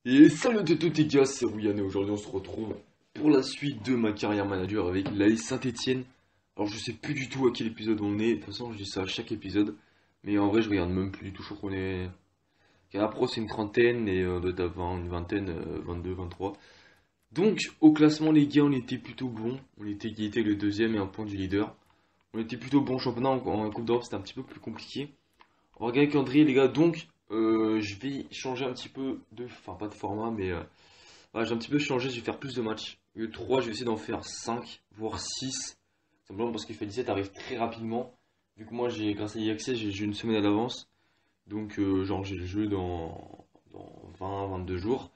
Et salut à tous les gars, c'est Rouyan et aujourd'hui on se retrouve pour la suite de ma carrière manager avec l'AS Saint-Etienne. Alors je sais plus du tout à quel épisode on est, de toute façon je dis ça à chaque épisode, mais en vrai je regarde même plus du tout, je crois qu'on est... Carrière pro c'est une trentaine et on doit être à 20, une vingtaine, 22, 23. Donc au classement les gars on était plutôt bon, on était égalité le deuxième et un point du leader. On était plutôt bon en championnat, en Coupe d'Europe c'était un petit peu plus compliqué. On va regarder le calendrier les gars, donc je vais changer un petit peu de... Enfin pas de format mais... J'ai un petit peu changé, je vais faire plus de matchs. Au lieu de 3, je vais essayer d'en faire 5, voire 6. Simplement parce que FIFA 17 arrive très rapidement. Vu que moi, grâce à EAccess, j'ai le jeu une semaine à l'avance. Donc, genre, j'ai le jeu dans 20, 22 jours.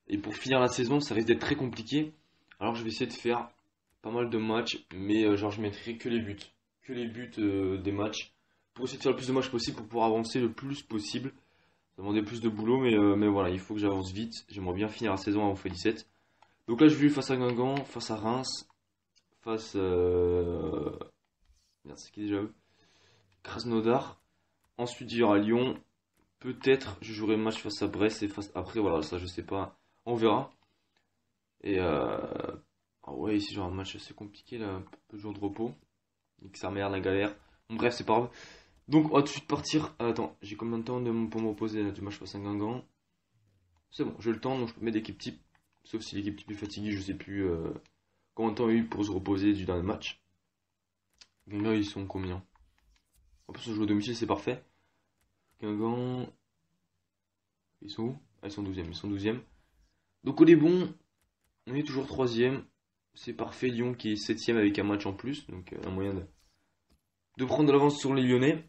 Et pour finir la saison, ça risque d'être très compliqué. Alors, je vais essayer de faire pas mal de matchs. Mais, genre, je mettrai que les buts. Que les buts des matchs. Pour essayer de faire le plus de matchs possible pour pouvoir avancer le plus possible. Ça demandait plus de boulot, mais voilà, il faut que j'avance vite. J'aimerais bien finir la saison avant FIFA 17. Donc là, je vais face à Guingamp, face à Reims, face. Merde, c'est qui déjà eux? Krasnodar. Ensuite, il y aura Lyon. Peut-être je jouerai le match face à Brest et face. Après, voilà, ça je sais pas. On verra. Et ah ouais, ici j'aurai un match assez compliqué là, un peu de jour de repos. Nique sa mère, la galère. Bon, bref, c'est pas grave. Donc, on va tout de suite partir. Attends, j'ai combien de temps pour me reposer là, du match face à Guingamp? C'est bon, j'ai le temps, donc je peux mettre l'équipe type. Sauf si l'équipe type est fatiguée, je sais plus combien de temps il y a eu pour se reposer du dernier match. Guingamp, ils sont combien? En plus, on joue au domicile, c'est parfait. Guingamp, ils sont où? Ah, ils sont 12e, ils sont 12e. Donc on est bon, on est toujours 3e. C'est parfait, Lyon qui est 7e avec un match en plus, donc un moyen de prendre de l'avance sur les Lyonnais.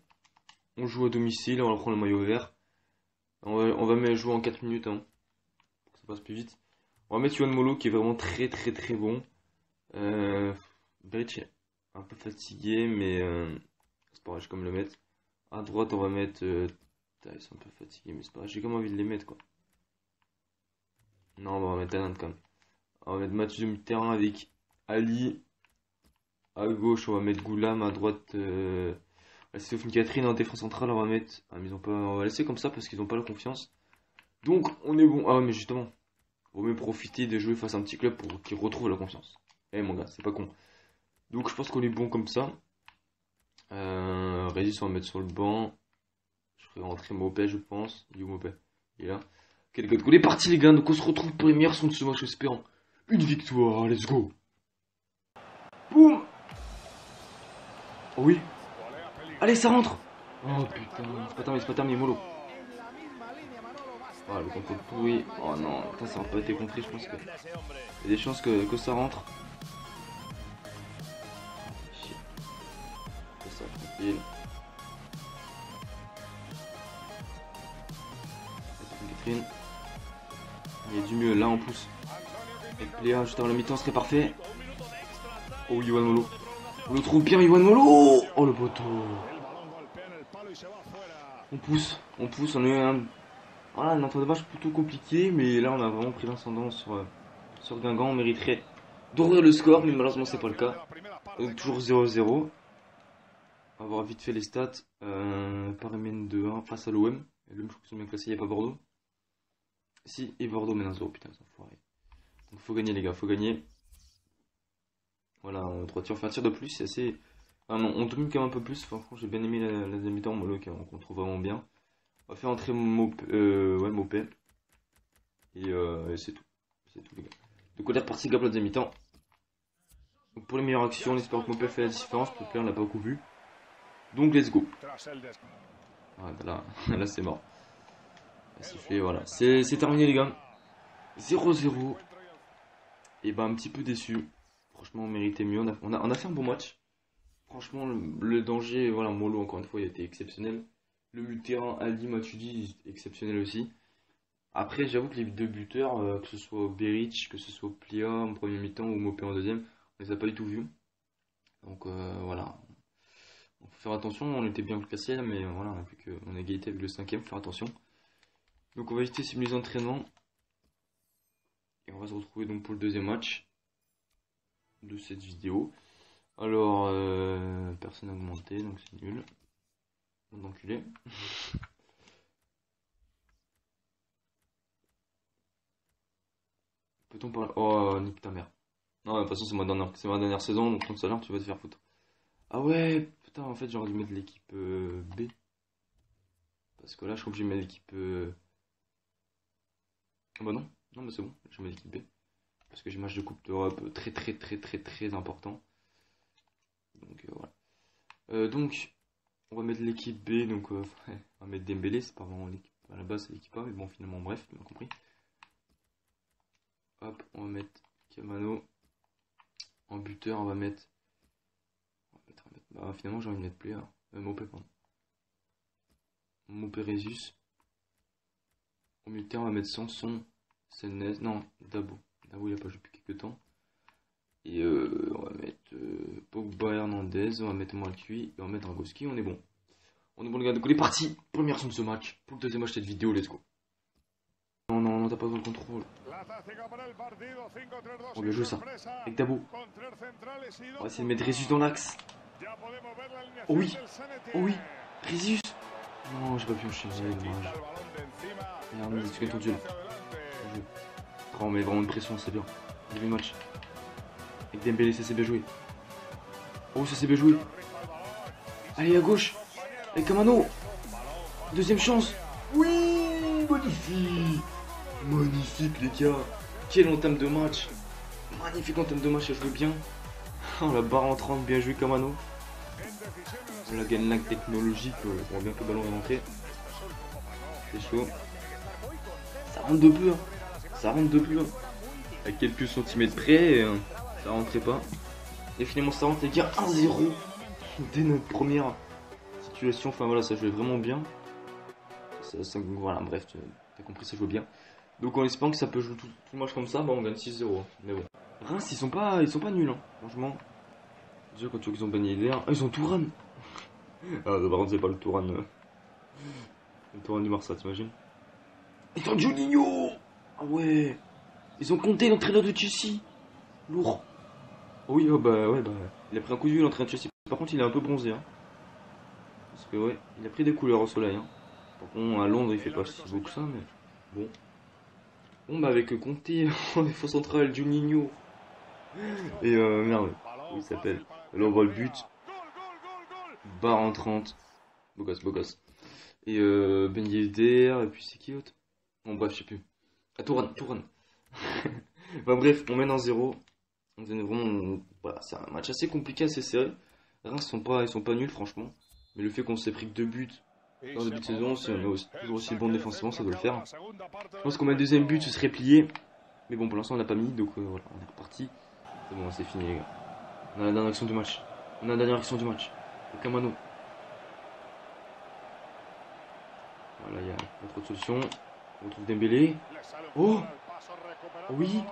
On joue à domicile, on va prendre le maillot vert. On va jouer en 4 minutes, hein, pour que ça passe plus vite. On va mettre Yohan Molo qui est vraiment très très très bon. Beric est un peu fatigué, mais c'est pas grave, je vais quand même le mettre. À droite, on va mettre. Putain, ils sont un peu fatigués, mais c'est pas grave, j'ai quand même envie de les mettre quoi. Non, on va mettre Talent quand même. On va mettre Mathieu de mi-terrain avec Ali. À gauche, on va mettre Goulam. À droite, Stéphane Catherine. En défense centrale, on va mettre. Ah, mais ils ont pas... On va laisser comme ça parce qu'ils ont pas la confiance. Donc, on est bon. Ah, mais justement, vaut mieux profiter de jouer face à un petit club pour qu'ils retrouvent la confiance. Eh, mon gars, c'est pas con. Donc, je pense qu'on est bon comme ça. Régis, on va mettre sur le banc. Je ferai rentrer Mopé, je pense. Il est où Mopé? Il est là. Ok, les gars, donc on est parti, les gars. Donc, on se retrouve pour les meilleurs sons de ce match, espérant une victoire. Let's go. Boum. Oh oui. Allez, ça rentre. Oh putain, c'est pas terminé, mollo. Oh, le contrôle pourri. Oh non, putain, ça n'a pas été contré, je pense que. Il y a des chances que ça rentre. Shit. Fais ça, tranquille. Catherine. Il y a du mieux là en plus. Avec Pléa juste avant la mi-temps serait parfait. Oh, Yohan Molo. On le trouve bien, Yohan Molo. Oh, le poteau. On pousse, on est un. Voilà, un entrée de match plutôt compliqué, mais là on a vraiment pris l'ascendant sur Guingamp. On mériterait d'ouvrir le score, mais malheureusement c'est pas le cas. Donc toujours 0-0. On va voir vite fait les stats. Paris mène 2-1 face à l'OM. L'OM, je crois qu'ils sont bien classés, il n'y a pas Bordeaux. Si, et Bordeaux mène 1-0, putain, ils ont foiré. Donc faut gagner les gars, faut gagner. Voilà, on 3 tirs, on fait un tir de plus, c'est assez. Ah non, on domine quand même un peu plus. Franchement, j'ai bien aimé la deuxième mi-temps, Molo, qu'on trouve vraiment bien. On va faire entrer Mopé. Et c'est tout. C'est tout, les gars. Donc, on est reparti pour la deuxième mi-temps. Donc, pour les meilleures actions, on espère que Mopé fait la différence. Mopé, on l'a pas beaucoup vu. Donc, let's go. Ah, là c'est mort. Sifflé, voilà. C'est terminé, les gars. 0-0. Et bah, un petit peu déçu. Franchement, on méritait mieux. On a fait un bon match. Franchement, le danger, voilà, Molo, encore une fois, il a été exceptionnel. Le milieu de terrain, Ali Matuidi, exceptionnel aussi. Après, j'avoue que les deux buteurs, que ce soit Beric, que ce soit Plia en premier mi-temps ou Mopé en deuxième, on les a pas du tout vus. Donc voilà. Il faut faire attention, on était bien classé là, mais voilà, vu qu'on a égalité avec le cinquième, faut faire attention. Donc on va éviter ces les entraînements. Et on va se retrouver donc pour le deuxième match de cette vidéo. Alors, personne n'a augmenté, donc c'est nul. On enculé. peut-on parler? Oh, nique ta mère. Non, de toute façon, c'est ma dernière saison, donc contre salaire, tu vas te faire foutre. Ah ouais, putain, en fait, j'aurais dû mettre l'équipe B. Parce que là, je crois que je vais mettre l'équipe. Ah bah non, non, mais c'est bon, je mets l'équipe B. Parce que j'ai un match de Coupe d'Europe très important. Donc voilà. Donc, on va mettre l'équipe B. Donc, ouais, on va mettre Dembélé, c'est pas vraiment l'équipe. À la base, c'est l'équipe A, mais bon, finalement, bref, tu m'as compris. Hop, on va mettre Camano. En buteur, on va mettre. Bah, finalement, j'ai envie de mettre Player. Mopé, pardon. Mopé Résus. Au milieu de terrain, on va mettre Sanson. Senez. Non, Dabo. Dabo, il a pas joué depuis quelques temps. Et on va mettre Pogba Hernandez. On va mettre Malcuit. Et on va mettre Dragoski. On est bon. On est bon, les gars. Donc, on est parti. Première son de ce match. Pour le deuxième match de cette vidéo, let's go. Non, non, non, t'as pas besoin de contrôle. On va jouer ça. Avec Dabo. On va essayer de mettre Résus dans l'axe. Oh oui. Oh oui. Résus. Non, j'ai pas pu enchaîner, dommage. Merde, tu gagnes ton duel. Oh, mais vraiment une pression, c'est bien. Début de match. Avec Dembélé, ça s'est bien joué. Oh, ça s'est bien joué. Allez, à gauche. Avec Camano. Deuxième chance. Oui, magnifique. Magnifique, les gars. Quel entame de match. Magnifique entame de match, elle joué bien. Oh, la barre en 30, bien joué, Camano. On a gagné l'acte technologique, on voit bien que le ballon est rentré. C'est chaud. Ça rentre de peu, hein. Ça rentre de peu. Hein. À quelques centimètres près, ça rentrait pas. Et finalement ça rentre, les gars, 1-0 dès notre première situation. Enfin voilà, ça jouait vraiment bien. Voilà, bref, t'as compris, ça jouait bien. Donc en espérant que ça peut jouer tout le match comme ça, bah on gagne 6-0. Hein. Mais bon. Reims, ils sont pas nuls, hein. Franchement. Déjà quand tu vois qu'ils ont gagné hier. Ah, ils ont tout run. Ah, par contre, c'est pas le Touran. Le Touran du Marsa, t'imagines? Ils ont Juninho. Ah ouais. Ils ont compté l'entraîneur de Chelsea. Lourd. Oh oui, oh bah ouais, bah. Il a pris un coup de vue, l'entraîneur de Chelsea. Par contre, il est un peu bronzé. Hein. Parce que ouais, il a pris des couleurs au soleil. Hein. Par contre, à Londres, il fait pas si beau que ça, mais bon. Bon, bah avec Conté en défense centrale, Juninho. Et merde, comment il s'appelle? Là, on voit le but. Barre en 30. Beau gosse, beau gosse. Et Ben Yedder, et puis c'est qui autre? Bon bref, je sais plus. Ah, Touran. Enfin bref, on mène 1-0. On est vraiment... Voilà, c'est un match assez compliqué, assez serré. Reims, ils sont pas nuls franchement. Mais le fait qu'on s'est pris que 2 buts dans le début de saison, si on est toujours aussi bon défensivement, ça doit le faire. Je pense qu'on met le deuxième but, ce serait plié. Mais bon, pour l'instant on l'a pas mis, donc voilà, on est reparti. C'est bon, c'est fini les gars. On a la dernière action du match. Le Camano. Voilà, il n'y a pas trop de solutions. On retrouve Dembélé. Oh oui.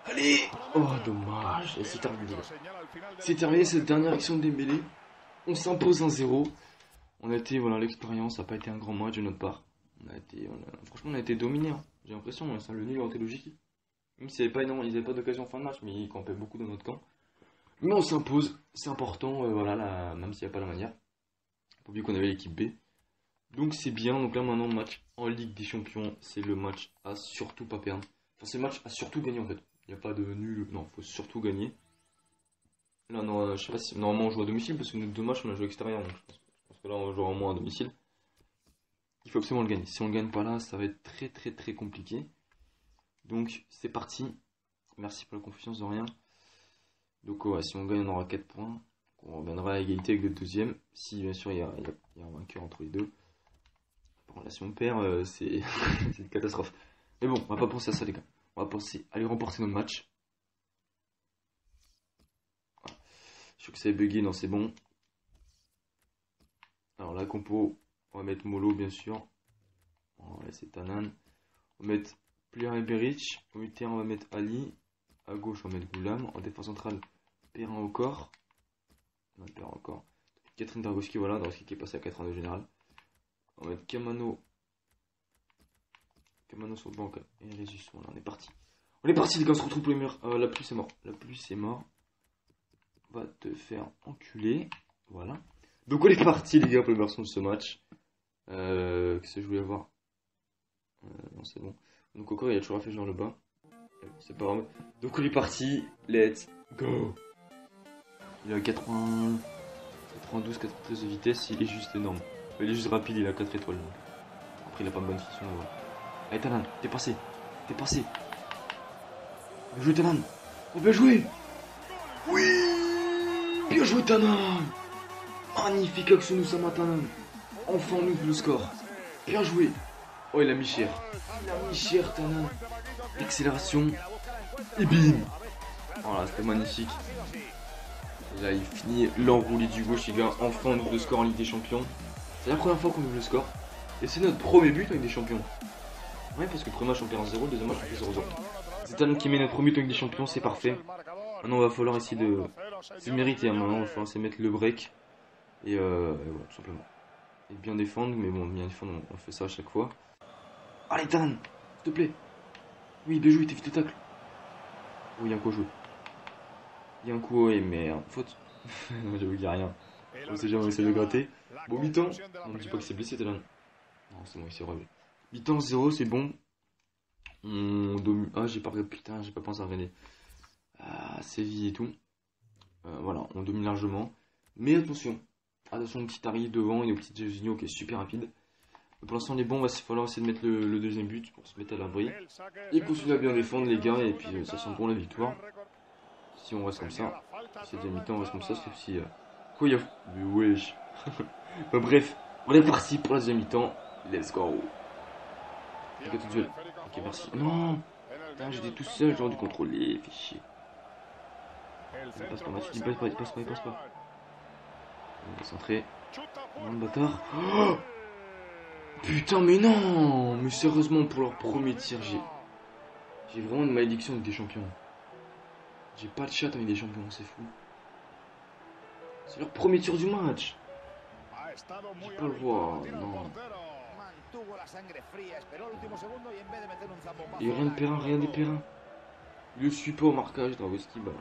Allez. Oh dommage. Et c'est terminé. C'est terminé cette dernière action de Dembélé. On s'impose 1-0. On a été, voilà, l'expérience. Ça n'a pas été un grand match de notre part. Franchement, on a été dominé. Hein. J'ai l'impression, hein, le nul aurait été logique. Même s'il n'y avait pas énorme, ils n'avaient pas d'occasion en fin de match, mais ils campaient beaucoup dans notre camp. Mais on s'impose. C'est important, voilà, même s'il n'y a pas la manière. Faut oublier qu'on avait l'équipe B. Donc c'est bien, donc là maintenant match en Ligue des Champions, c'est le match à surtout pas perdre. Enfin c'est le match à surtout gagner en fait. Il n'y a pas de nul, non, faut surtout gagner. Là non, je sais pas si normalement on joue à domicile parce que nous deux matchs on a joué à l'extérieur, donc je pense que là on jouera au moins à domicile. Il faut absolument le gagner. Si on le gagne pas là, ça va être très compliqué. Donc c'est parti. Merci pour la confiance de rien. Donc ouais, si on gagne on aura 4 points. On reviendra à égalité avec le deuxième. Si bien sûr il y a un vainqueur entre les deux. Là, si on perd, c'est une catastrophe. Mais bon, on va pas penser à ça, les gars. On va penser à aller remporter notre match. Voilà. Je suis que ça a bugué, non, c'est bon. Alors, la compo, on va mettre Molo, bien sûr. On va laisser Tanan. On va mettre Plier et Beric. Au milieu de terrain, on va mettre Ali. À gauche, on va mettre Goulam. En défense centrale, Perrin au corps. Non, Perrin au corps. Catherine Dragoski, voilà, Dragoski qui est passé à 4 de général. On va mettre Camano sur le banc et Résus. Voilà, on est parti. On est parti les gars, on se retrouve pour les murs. La pluie c'est mort. La pluie c'est mort. Va te faire enculer. Voilà. Donc on est parti les gars pour les versions de ce match. Qu'est-ce que je voulais avoir Non c'est bon. Donc encore il a toujours fait genre le bas. C'est pas grave. Donc on est parti. Let's go. Il a 80... 92, 93 de vitesse. Il est juste énorme. Il est juste rapide, il a 4 étoiles. Donc. Après, il a pas de bonne finition. Voilà. Allez, Talan, t'es passé. T'es passé. Bien joué, Talan. Oh, bien joué. Oui. Bien joué, Talan. Magnifique action de Samatanan. Enfin, on ouvre le score. Bien joué. Oh, il a mis cher. Il a mis cher, Tanan. Accélération. Et bim. Voilà, c'était magnifique. Là, il finit l'enroulé du gauche, les gars. Enfin, on ouvre le score en Ligue des Champions. C'est la première fois qu'on ouvre le score. Et c'est notre premier but avec des champions. Ouais, parce que le premier match on perd 1-0, le deuxième match on fait 0-0. C'est Talan qui met notre premier but avec des champions, c'est parfait. Maintenant, il va falloir essayer de. C'est mérité, hein. Maintenant, il va falloir essayer de mettre le break. Et voilà, tout simplement. Et bien défendre, mais bon, bien défendre, on fait ça à chaque fois. Allez, Talan, s'il te plaît. Oui, bien joué, t'es vite au tacle. Oui, il y a un coup à jouer. Il y a un coup, ouais, merde. Faute. Non, j'avoue qu'il n'y a rien. On sait jamais, on essaie de gratter. Bon, mi-temps. On ne dit pas qu'il s'est blessé, Talan. Non, c'est bon, il s'est relevé. Mi-temps 0, c'est bon. On domine. Ah, j'ai pas regardé. Putain, j'ai pas pensé à regarder. Ah, Séville et tout. Voilà, on domine largement. Mais attention. Attention au petit Harry devant et au petit Jorginho qui est super rapide. Pour l'instant, on est bon. Il va falloir essayer de mettre le deuxième but pour se mettre à l'abri. Et continuer à bien défendre, les gars. Et puis, ça sent bon la victoire. Si on reste comme ça. Si deuxième mi-temps, on reste comme ça. Sauf si. Quoi, il y a. Mais wesh. Bah, bref, on est parti pour la deuxième mi-temps. Let's go. Ok, tout seul. Ok, merci. Non. Putain, j'étais tout seul, j'aurais dû contrôler. Fais chier. Il passe pas, Mathieu, il passe pas, il passe pas, il passe pas. On va centrer. Non, le bâtard. Oh putain, mais non. Mais sérieusement, pour leur premier tir, j'ai vraiment une malédiction avec des champions. J'ai pas de chat avec des champions, c'est fou. C'est leur premier tir du match. J'ai pas le voir, non. Et rien de Perrin, rien des Perrin. Il le suit pas au marquage, Dragoski, bah.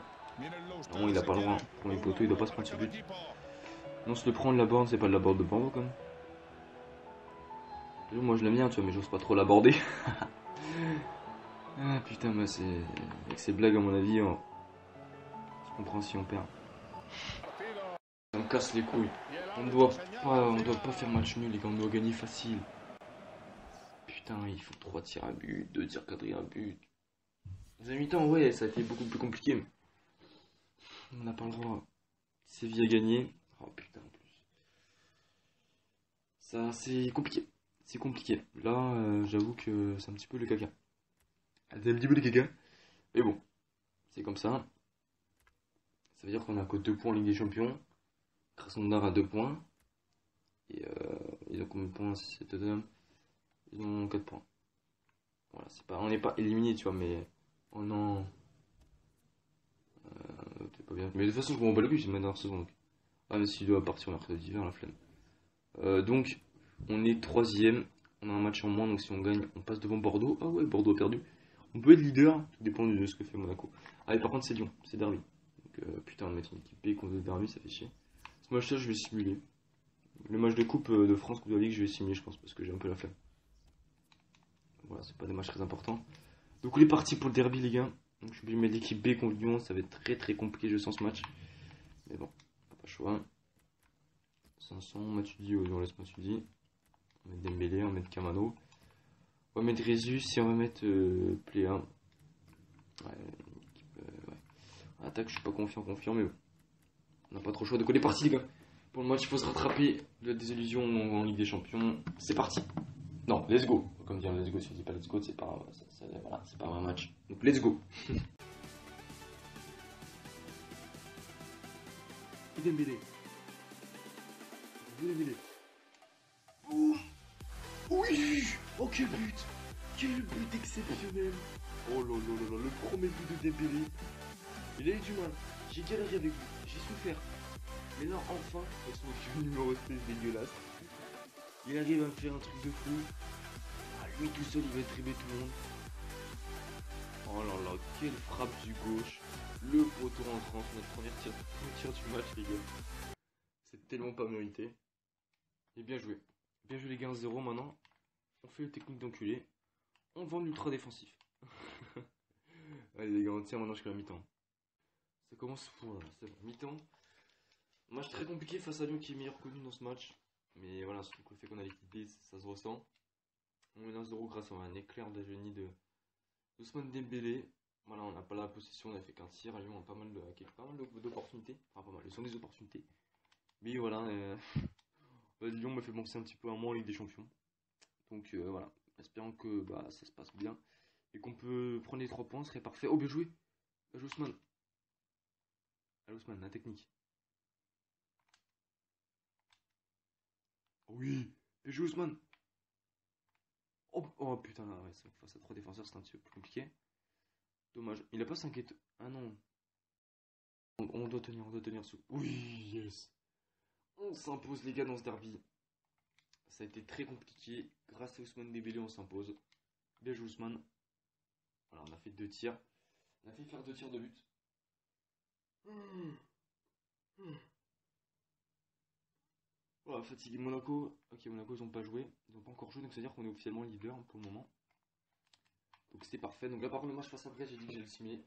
Non, il a pas le droit. Premier poteau, il doit pas se prendre ce but. Non, se le prendre la borne, c'est pas de la borne de Bordeaux, quand même. Moi, je l'aime bien, tu vois, mais j'ose pas trop l'aborder. Ah putain, bah c'est. Avec ces blagues, à mon avis, on se comprend si on perd. Ça me casse les couilles. On doit pas faire match nul, les gars, on doit gagner facile. Putain, il faut 3 tirs à but, 2 tirs cadrés à but. Les mi-temps, ouais, ça a été beaucoup plus compliqué. Mais on n'a pas le droit. Séville a gagné. Oh putain, en plus. Ça, c'est compliqué. C'est compliqué. Là, j'avoue que c'est un petit peu le caca. C'est un petit peu le caca. Mais bon, c'est comme ça. Ça veut dire qu'on a que 2 points en Ligue des Champions. Krasnodar a 2 points. Et ils ont combien de points? C'est Tottenham. Ils ont 4 points. Voilà, c'est pas, on n'est pas éliminé, tu vois, mais. Oh non. C'est pas bien. Mais de toute façon, je m'en bats le cul, c'est ma dernière saison. Donc. Ah, mais s'il doit partir en mercredi d'hiver, la flemme. Donc, on est 3ème. On a un match en moins, donc si on gagne, on passe devant Bordeaux. Ah ouais, Bordeaux a perdu. On peut être leader, tout dépend de ce que fait Monaco. Ah, et par contre, c'est Lyon, c'est Derby. Donc, putain, mettre une équipe B contre Derby, ça fait chier. Ce match-là, je vais simuler. Le match de Coupe de France, Coupe de la Ligue, je vais simuler, je pense, parce que j'ai un peu la flemme. Voilà, c'est pas des matchs très importants. Donc, on est parti pour le Derby, les gars. Donc, je suis obligé de mettre l'équipe B contre Lyon. Ça va être très très compliqué, je sens ce match. Mais bon, pas le choix. 500, Matuidi, on laisse Matuidi. On va mettre Dembélé, on va mettre Camano. On va mettre Résus et on va mettre Pléa. Ouais, équipe, ouais. Attaque, je suis pas confiant, mais bon. On n'a pas trop le choix. Donc on est parti, les gars. Pour le match, il faut se rattraper de la désillusion en Ligue des Champions. C'est parti. Non, let's go. Comme dire let's go, si on dit pas let's go, c'est pas, voilà, c'est pas un match. Donc let's go. Et Dembélé. Dembélé. Boum. Oui. Oh quel but. Quel but exceptionnel. Oh là là là là, le premier but de Dembélé. Il a eu du mal. J'ai galéré avec lui. J'ai souffert. Mais là, enfin, avec son numéro 13 dégueulasse, il arrive à me faire un truc de fou. Ah, lui tout seul, il va dribbler tout le monde. Oh là là, quelle frappe du gauche. Le poteau rentrant, notre premier tir du match, les gars. C'est tellement pas mérité. Et bien joué. Bien joué les gars, 1-0 maintenant. On fait le technique d'enculé. On vend l'ultra défensif. Allez les gars, on tient maintenant jusqu'à la mi-temps. Ça commence pour c'est bon, mi-temps. Match très compliqué face à Lyon qui est meilleur que nous dans ce match. Mais voilà, surtout le fait qu'on a l'équipe B, ça se ressent. On est 1-0 grâce à un éclair de génie de Ousmane Dembélé. Voilà, on n'a pas la possession, on a fait qu'un tir. Lyon a pas mal d'opportunités. Enfin, pas mal, ce sont des opportunités. Mais voilà, Lyon me fait penser un petit peu à moi en Ligue des Champions. Donc voilà, espérons que bah, ça se passe bien. Et qu'on peut prendre les 3 points, ce serait parfait. Oh, bien joué! Bien joué, Ousmane. Allez, Ousmane, la technique. Oui! Bien joué, Ousmane! Oh, oh putain, là, ouais, face à 3 défenseurs, c'est un petit peu plus compliqué. Dommage. Il a pas 5 étoiles. Ah non. On doit tenir sous. Oui, yes! On s'impose, les gars, dans ce derby. Ça a été très compliqué. Grâce à Ousmane Dembélé, on s'impose. Bien joué, Ousmane. Voilà, on a fait 2 tirs. On a fait faire 2 tirs de but. Voilà, fatigué Monaco. Ok, Monaco, ils ont pas joué. Ils ont pas encore joué, donc c'est-à-dire qu'on est officiellement leader pour le moment. Donc c'était parfait. Donc là, par contre, le match face à Brest, j'ai dit que j'allais le simuler.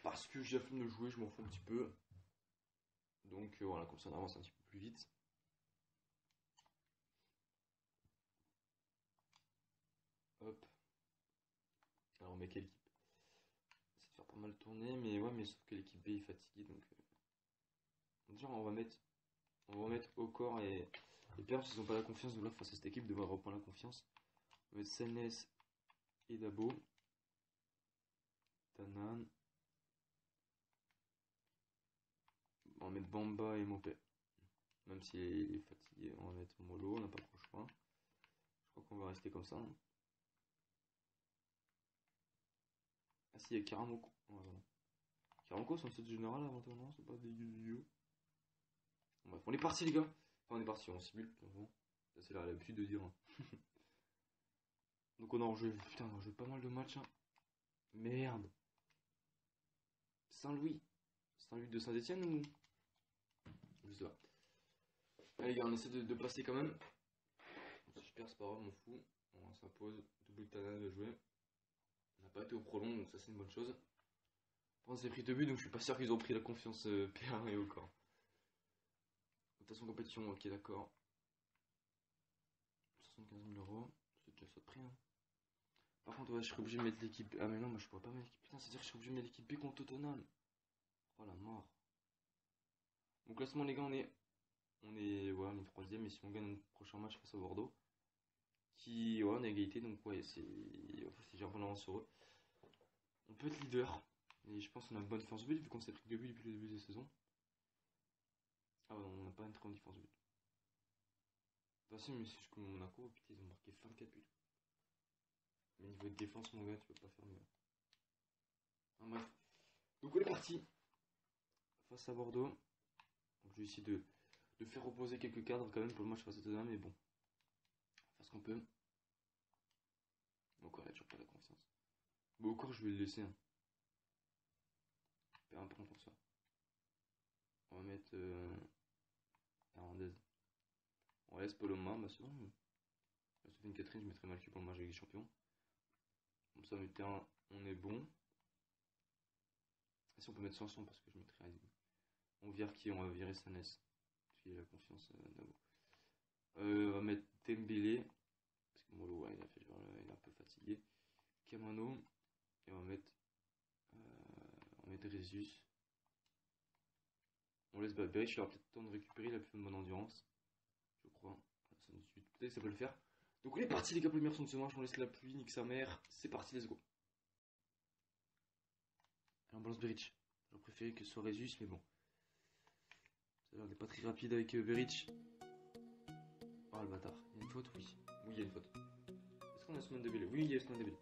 Parce que j'ai la flemme de jouer, je m'en fous un petit peu. Donc voilà, comme ça on avance un petit peu plus vite. Hop. Alors on met quelle équipe? C'est de faire pas mal tourner, mais ouais, mais sauf que l'équipe B est fatiguée, donc déjà on va mettre au corps et Pierre, s'ils n'ont pas la confiance, donc là face à cette équipe devrait reprendre la confiance. On va mettre Senes et Dabo. Tanan. On va mettre Bamba et Mopé. Même s'il est fatigué, on va mettre Molo, on n'a pas trop le choix. Je crois qu'on va rester comme ça. Ah si, il y a Karamoko. Ouais, voilà. Karamoko, c'est un set général avant non, c'est pas dégueu. Bon, bref, on est parti les gars. Enfin, on est parti, on simule. Bon. Ça c'est l'habitude de dire. Hein. Donc on a rejoué, putain, on a rejoué pas mal de matchs. Hein. Merde. Saint-Louis. Saint-Louis de Saint-Etienne ou... Je sais pas. Allez les gars, on essaie de passer quand même. Si je perds, c'est pas grave, on m'en fout. On s'impose. Double Tana de jouer. On n'a pas été au prolong, donc ça c'est une bonne chose. Par contre, c'est pris 2 buts, donc je suis pas sûr qu'ils ont pris la confiance P1 et au corps. Rotation compétition, ok, d'accord. 75 000 euros. C'est déjà ça de prix, hein. Par contre, ouais, je serais obligé de mettre l'équipe. Ah, mais non, moi je pourrais pas mettre l'équipe. Putain, c'est-à-dire que je serais obligé de mettre l'équipe B contre Tottenham. Oh la mort. Mon classement, les gars, ouais, on est 3ème. Et si on gagne notre prochain match face à Bordeaux, qui, ouais, on est égalité, donc ouais, c'est déjà bon avance sur eux. On peut être leader. Et je pense qu'on a une bonne défense de but, vu qu'on s'est pris 2 buts depuis le début de la saison. Ah, ouais, on n'a pas entré en défense de but. Enfin, si, mais c'est juste que Monaco, putain, ils ont marqué 24 buts. Mais niveau de défense, mon gars, tu peux pas faire mieux. Ah, bref. Donc, on est parti. Face à Bordeaux. Donc, je vais essayer de faire reposer quelques cadres quand même pour le match face à Tottenham, mais bon. On va faire ce qu'on peut. Encore, il a toujours pas la confiance. Bon, encore, je vais le laisser. Hein. Faire un point pour ça. On va mettre Hernandez. On laisse Paloma, bah c'est bon. Ça fait une Catherine, je mettrai Malky pour le match avec les champions. Comme ça, le terrain, on est bon. Et si on peut mettre Sanson, parce que je mettrai. On vire qui? On va virer Sanes. Parce qu'il a la confiance d'abord. On va mettre Dembélé. Parce que Molo, ouais, il est un peu fatigué. Kamano. Et on va mettre Rezus. On laisse Babech, il aura peut-être le temps de récupérer, il a plus une bonne endurance. Je crois. Peut-être que ça peut le faire. Donc on est parti les gars, première son de ce match, on laisse la pluie, nique sa mère. C'est parti, let's go. Alors on balance Beric. J'aurais préféré que ce soit Rezus, mais bon. Ça a l'air d'être pas très rapide avec Beric. Oh le bâtard. Il y a une faute? Oui. Oui, il y a une faute. Est-ce qu'on a Ousmane Dembélé? Oui, il y a Ousmane Dembélé.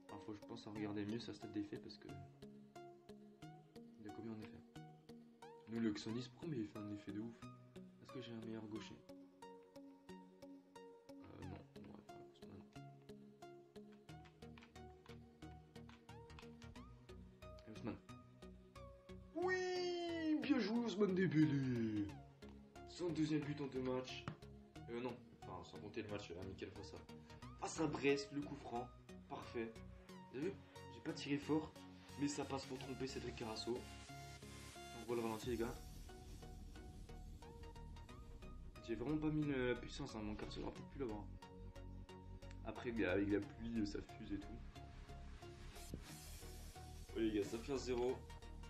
Alors faut je pense à regarder mieux sa stade d'effet parce que... Il a combien en effet? Nous le Xonis, pourquoi mais il fait un effet de ouf? Est-ce que j'ai un meilleur gaucher? Non, on va pas Ousmane. Ousmane. Oui, bien joué Ousmane Dembélé. Son deuxième but en 2 matchs. Non, enfin sans compter le match amical face à Brest, le coup franc, parfait. Vous avez vu? J'ai pas tiré fort, mais ça passe pour tromper Cédric Carasso. On voit le ralenti les gars. J'ai vraiment pas mis la puissance, hein. Mon Carasso n'aurait pas pu l'avoir. Après avec la pluie ça fuse et tout. Ouais les gars, ça fait 1-0.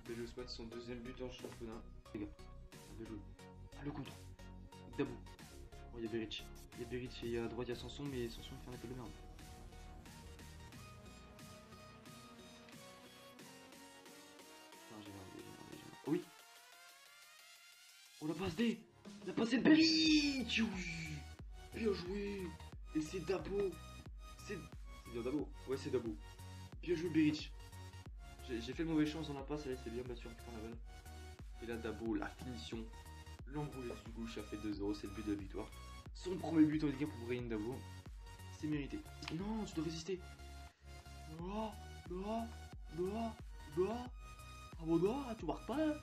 Bello se met son deuxième but en championnat. Les gars, bien joué. Ah le contre. Dabou. Oh il y a Beric. Il y a Beric et à droite il y a Sanson, mais Sanson il fait un peu de merde. Non, j'ai merdé. Oh oui. Oh la passe D. La passe de Beric. Oui. Bien joué. Et c'est Dabo. C'est bien Dabo. Ouais c'est Dabo. Bien joué Beric. J'ai fait le mauvais chance dans la passe, elle c'est bien battu en putain la balle. Et là Dabo, la finition. L'enroulé du gauche a fait 2-0, c'est le but de la victoire. Son premier but en Ligue 1 pour Brian Dabo. C'est mérité. Non, tu dois résister. Ah tu marques pas.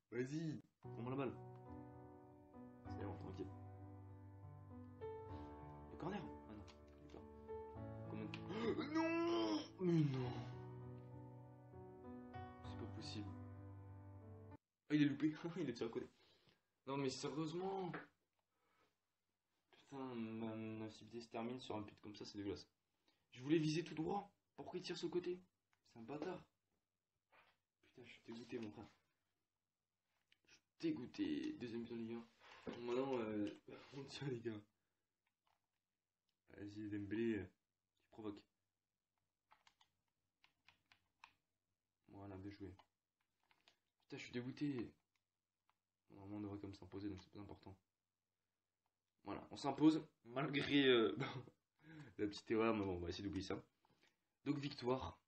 Vas-y, prends-moi la balle. C'est bon, tranquille. Le corner. Ah non, combien de... Non. Mais non. C'est pas possible. Ah, il est loupé. Il est tiré à côté. Non, mais sérieusement. Putain, ma civilité se termine sur un put comme ça, c'est dégueulasse. Je voulais viser tout droit. Pourquoi il tire ce côté? C'est un bâtard. Putain, je suis dégoûté, mon frère. Je suis dégoûté. Deuxième but en Ligue 1. Bon, maintenant, on tient, les gars. Vas-y, Dembélé, qui provoque. Voilà, bien joué. Putain, je suis dégoûté. Normalement, on devrait comme s'imposer, donc c'est pas important. Voilà, on s'impose, malgré la petite erreur, mais bon, on va essayer d'oublier ça. Donc, victoire,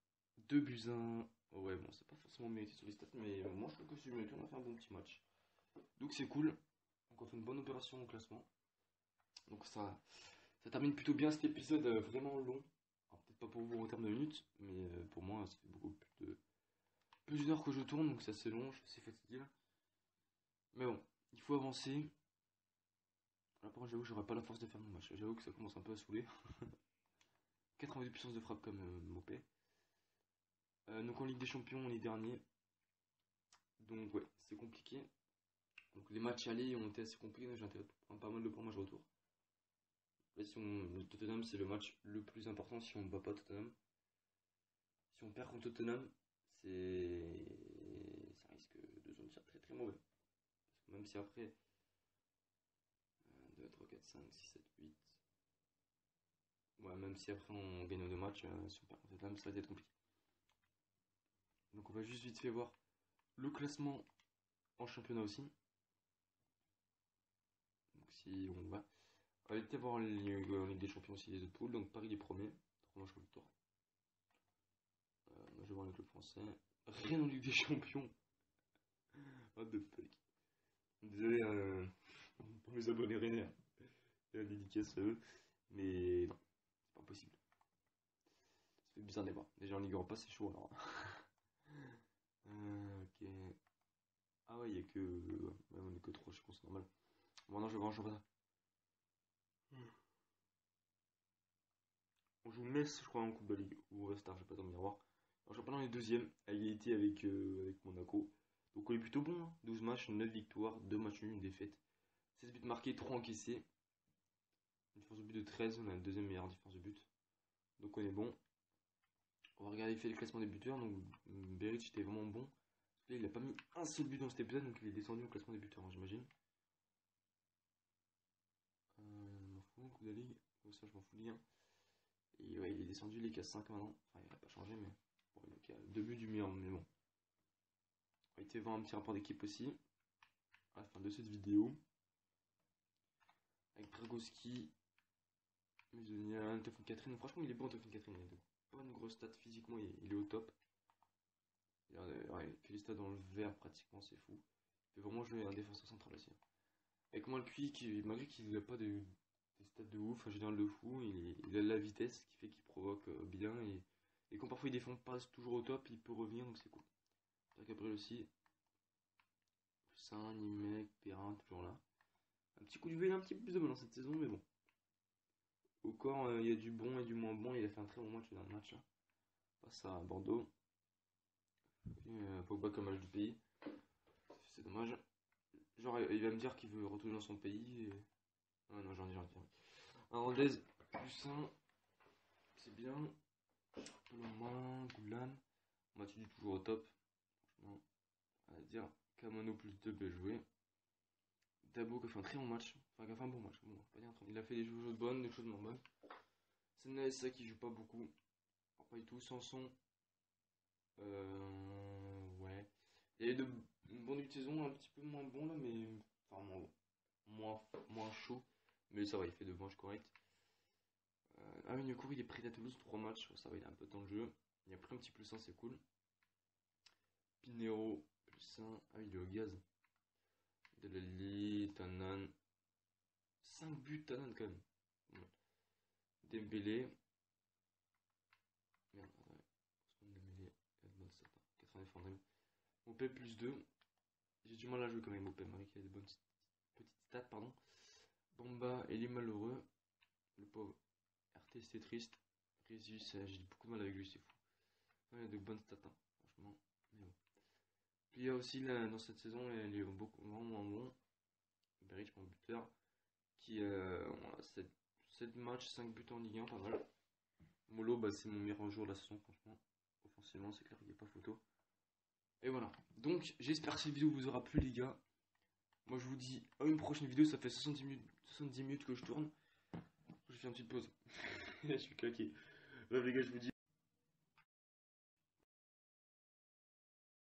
2-1. Ouais, bon, c'est pas forcément mérité sur les stats, mais moi je trouve que c'est mérité, on a fait un bon petit match. Donc, c'est cool. Donc, on fait une bonne opération au classement. Donc, ça termine plutôt bien cet épisode vraiment long. Alors, peut-être pas pour vous en termes de minutes, mais pour moi, ça fait beaucoup plus d'une heure que je tourne, donc c'est assez long, je suis assez fatigué là. Mais bon, il faut avancer. Après, j'avoue que j'aurais pas la force de faire mon match. J'avoue que ça commence un peu à saouler. 90 puissance de frappe comme Mopé. Donc en Ligue des Champions, on est dernier. Donc ouais, c'est compliqué. Donc les matchs allés ont été assez compliqués. Donc j'ai intérêt de prendre pas mal de points match retour. Là, si le Tottenham, c'est le match le plus important si on ne bat pas Tottenham. Si on perd contre Tottenham, ça risque de sentir très très mauvais. Parce que même si après 2, 3, 4, 5, 6, 7, 8. Ouais, même si après on gagne nos deux matchs, si on perd contre Tottenham, ça va être compliqué. Donc on va juste vite fait voir le classement en championnat aussi. Donc si on va. On va peut-être voir en Ligue des Champions aussi les autres poules. Donc Paris les premiers, 3 matchs victoire. Moi je vais voir le club français. Rien en Ligue des Champions. What the fuck. Désolé pour mes abonnés rennais. La dédicace à eux. Mais non, c'est pas possible. Ça fait bizarre de les voir. Déjà en Ligue Europa c'est chaud alors. Ok. Ah ouais, il y a que. Ouais, on est que 3, je pense, c'est normal. Bon, non, je vais voir un championnat. On joue Metz, je crois, en Coupe de Ligue. Ou Star, je sais pas dans le miroir. En championnat, on est deuxième, à égalité avec Monaco. Donc on est plutôt bon, hein. 12 matchs, 9 victoires, 2 matchs nuls, une défaite. 16 buts marqués, 3 encaissés. Une différence de but de 13, on a la deuxième meilleure différence de but. Donc on est bon. On va regarder le classement des buteurs. Donc Beric était vraiment bon. Là, il a pas mis un seul but dans cet épisode, donc il est descendu au classement des buteurs, hein, j'imagine. Je m'en fous, Coupe de Ligue. Comme ça, je m'en fous de Ligue 1. Et ouais, il est descendu, il est qu'à 5 maintenant. Enfin, il n'a pas changé, mais bon, il est qu'à 2 buts du meilleur, mais bon. On va été voir un petit rapport d'équipe aussi, à la fin de cette vidéo. Avec Dragowski, Musonia, Tefon Catherine. Franchement, il est bon, Tefon Catherine. Il a de bonnes grosses stats physiquement, il est au top. Il a que les stats dans le vert pratiquement, c'est fou. Il peut vraiment jouer un défenseur central aussi. Avec moi, le QI, malgré qu'il n'a pas des stats de ouf, en général de fou, il a la vitesse qui fait qu'il provoque bien. Et quand parfois il défend pas toujours au top, il peut revenir, donc c'est cool. Gabriel aussi. Poussin, Nimek, Perrin, toujours là. Un petit coup de vue, un petit peu plus de mal dans cette saison, mais bon. Au corps, il y a du bon et du moins bon. bon, il a fait un très bon match dans le match. Là. Face à Bordeaux. Pogba comme match du pays. C'est dommage. Genre, il va me dire qu'il veut retourner dans son pays. Et... Ah non, j'en ai. Un Rodez, plus 1. C'est bien. Paloma, Goulam. Matuidi toujours au top. Franchement, à dire. Kamano plus 2, bien joué. Dabo qui a fait un très bon match. Enfin, qui a fait un bon match. Bon, pas dire un très bon. Il a fait des choses bonnes, des choses moins bonnes. C'est Nessa qui joue pas beaucoup. Alors, pas du tout. Sanson. Ouais. Il y a eu de bons débuts de saison, un petit peu moins bon là, mais. Enfin, moins chaud. Mais ça va, il fait 2 matchs corrects. Ah oui, Nyokouri il est prêt à Toulouse, 3 matchs. Ça va, il a un peu de temps de jeu. Il a pris un petit plus 1, c'est cool. Pinero, plus 1. Ah oui, il est au gaz. Delali, Tanan. 5 buts, Tanan quand même. Ouais. Dembélé. Merde, attends. Dembélé, 89 André. Mopé plus 2. J'ai du mal à jouer quand même, Mopé, malgré qu'il a des bonnes petites stats, pardon. Bamba, il est malheureux. Le pauvre. RT, c'est triste. Résus, j'ai beaucoup de mal avec lui, c'est fou. Ouais, il a de bonnes stats, hein, franchement. Mais bon. Puis il y a aussi, là, dans cette saison, il est vraiment moins bon. Berich, mon buteur, qui a 7 matchs, 5 buts en Ligue 1, pas mal. Molo, bah, c'est mon meilleur joueur de la saison, franchement. Offensivement, c'est clair qu'il n'y a pas photo. Et voilà. Donc, j'espère que cette vidéo vous aura plu, les gars. Moi, je vous dis à une prochaine vidéo. Ça fait 70 minutes que je tourne. Je fais une petite pause. Je suis claqué. Bref, les gars, je vous dis.